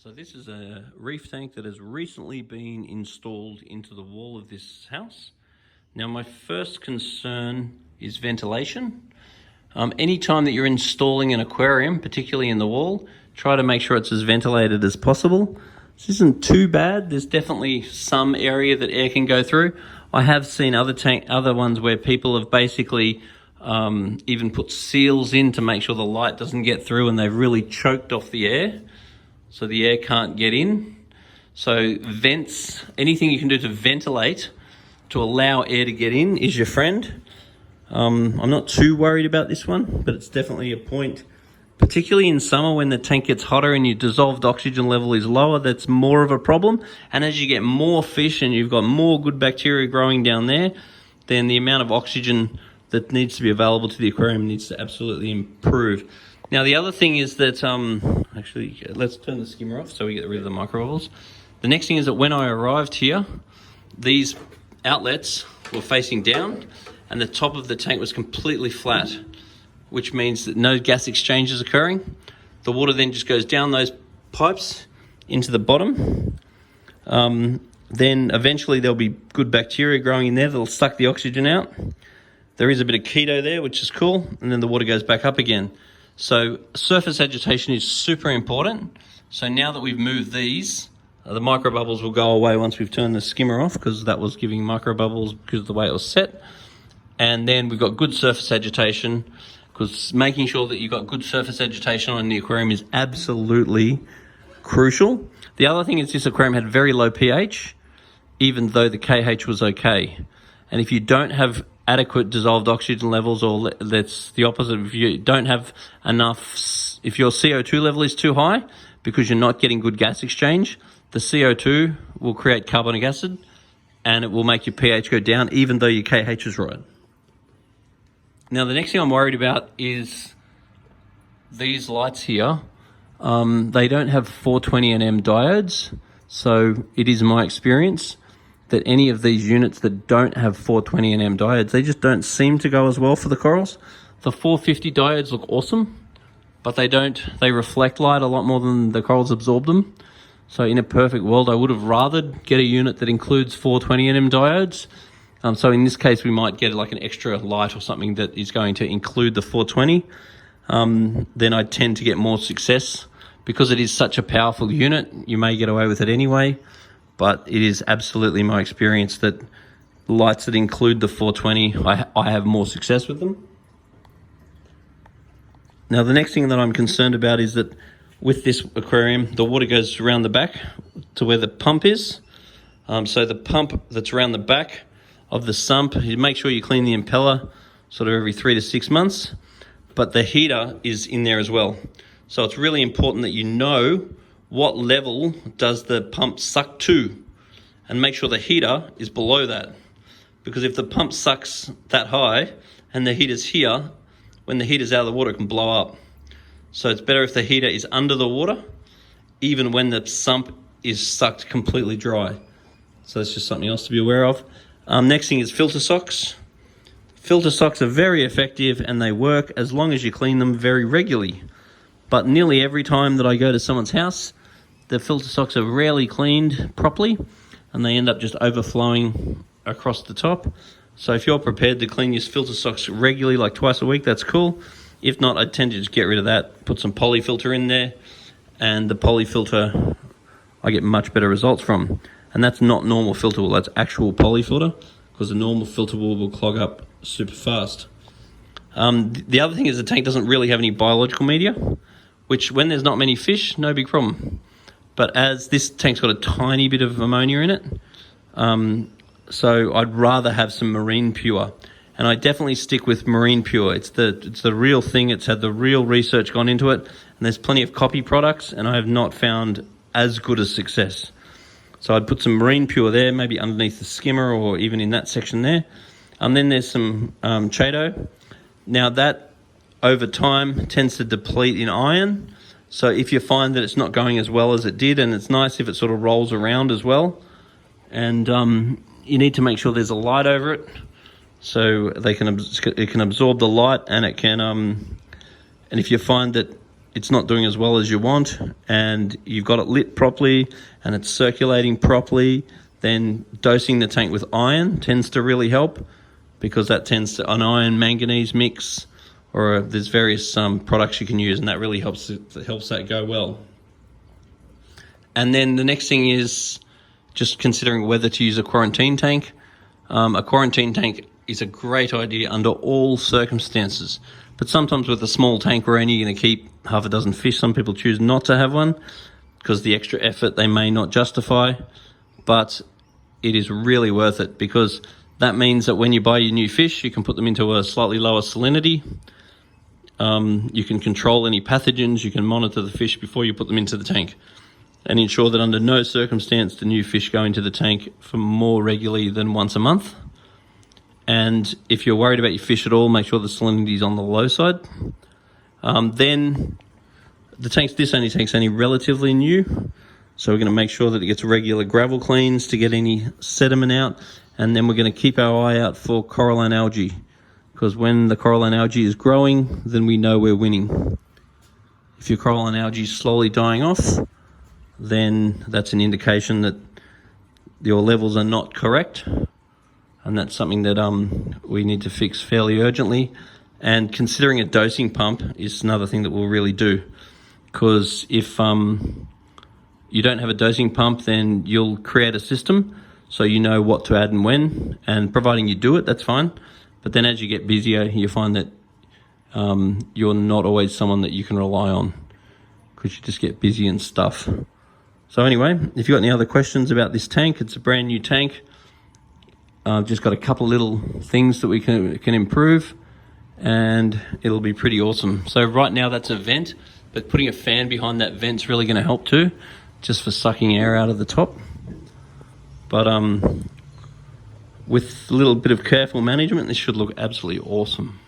So this is a reef tank that has recently been installed into the wall of this house. Now my first concern is ventilation. Anytime that you're installing an aquarium, particularly in the wall, try to make sure it's as ventilated as possible. This isn't too bad. There's definitely some area that air can go through. I have seen other ones where people have basically even put seals in to make sure the light doesn't get through, and they've really choked off the air so the air can't get in. So vents, anything you can do to ventilate to allow air to get in is your friend. I'm not too worried about this one, but it's definitely a point, particularly in summer when the tank gets hotter and your dissolved oxygen level is lower. That's more of a problem. And as you get more fish and you've got more good bacteria growing down there, then the amount of oxygen that needs to be available to the aquarium needs to absolutely improve. Now the other thing is that, actually let's turn the skimmer off so we get rid of the microbubbles. The next thing is that when I arrived here, these outlets were facing down and the top of the tank was completely flat, which means that no gas exchange is occurring. The water then just goes down those pipes into the bottom. Then eventually there'll be good bacteria growing in there that'll suck the oxygen out. There is a bit of keto there, which is cool, and then the water goes back up again. So surface agitation is super important. So now that we've moved these, the microbubbles will go away once we've turned the skimmer off, because that was giving microbubbles because of the way it was set. And then we've got good surface agitation, because making sure that you've got good surface agitation on the aquarium is absolutely crucial. The other thing is this aquarium had very low pH, even though the KH was okay. And if you don't have adequate dissolved oxygen levels, or that's the opposite, if you don't have enough, if your CO2 level is too high because you're not getting good gas exchange, the CO2 will create carbonic acid and it will make your pH go down even though your KH is right. Now the next thing I'm worried about is these lights here. They don't have 420 nm diodes, so it is my experience that any of these units that don't have 420 nm diodes, they just don't seem to go as well for the corals. The 450 diodes look awesome, but they reflect light a lot more than the corals absorb them. So in a perfect world, I would have rather get a unit that includes 420 nm diodes. So in this case, we might get like an extra light or something that is going to include the 420. Then I tend to get more success. Because it is such a powerful unit, you may get away with it anyway. But it is absolutely my experience that lights that include the 420, I have more success with them. Now the next thing that I'm concerned about is that with this aquarium, the water goes around the back to where the pump is. So the pump that's around the back of the sump, you make sure you clean the impeller sort of every 3 to 6 months, but the heater is in there as well. So it's really important that you know what level does the pump suck to, and make sure the heater is below that. Because if the pump sucks that high and the heater's here, when the heater's out of the water, it can blow up. So it's better if the heater is under the water, even when the sump is sucked completely dry. So that's just something else to be aware of. Next thing is filter socks. Filter socks are very effective and they work as long as you clean them very regularly. But nearly every time that I go to someone's house, the filter socks are rarely cleaned properly and they end up just overflowing across the top. So if you're prepared to clean your filter socks regularly, like twice a week, that's cool. If not, I tend to just get rid of that, put some poly filter in there, and the poly filter I get much better results from. And that's not normal filter wool, that's actual poly filter, because the normal filter wool will clog up super fast. The other thing is the tank doesn't really have any biological media, which when there's not many fish, no big problem. But as this tank's got a tiny bit of ammonia in it, so I'd rather have some marine pure. And I definitely stick with marine pure. It's the real thing. It's had the real research gone into it. And there's plenty of copy products, and I have not found as good a success. So I'd put some marine pure there, maybe underneath the skimmer or even in that section there. And then there's some Chato. Now that over time tends to deplete in iron. So if you find that it's not going as well as it did, and it's nice if it sort of rolls around as well, and you need to make sure there's a light over it, so it can absorb the light, and it can. And if you find that it's not doing as well as you want, and you've got it lit properly and it's circulating properly, then dosing the tank with iron tends to really help, because that tends to, an iron manganese mix, or there's various products you can use, and that really helps that go well. And then the next thing is just considering whether to use a quarantine tank. A quarantine tank is a great idea under all circumstances, but sometimes with a small tank we're only going to keep half a dozen fish. Some people choose not to have one because the extra effort they may not justify, but it is really worth it, because that means that when you buy your new fish, you can put them into a slightly lower salinity. You can control any pathogens, you can monitor the fish before you put them into the tank, and ensure that under no circumstance do new fish go into the tank for more regularly than once a month. And if you're worried about your fish at all, make sure the salinity is on the low side. Then this tank's only relatively new, so we're going to make sure that it gets regular gravel cleans to get any sediment out, and then we're going to keep our eye out for coralline algae, because when the coralline algae is growing, then we know we're winning. If your coralline algae is slowly dying off, then that's an indication that your levels are not correct, and that's something that we need to fix fairly urgently. And considering a dosing pump is another thing that we'll really do, because if you don't have a dosing pump, then you'll create a system so you know what to add and when, and providing you do it, that's fine. But then as you get busier, you find that you're not always someone that you can rely on, because you just get busy and stuff. So anyway, if you've got any other questions about this tank, it's a brand new tank. I've just got a couple little things that we can improve, and it'll be pretty awesome. So right now that's a vent, but putting a fan behind that vent's really going to help too, just for sucking air out of the top. But with a little bit of careful management, this should look absolutely awesome.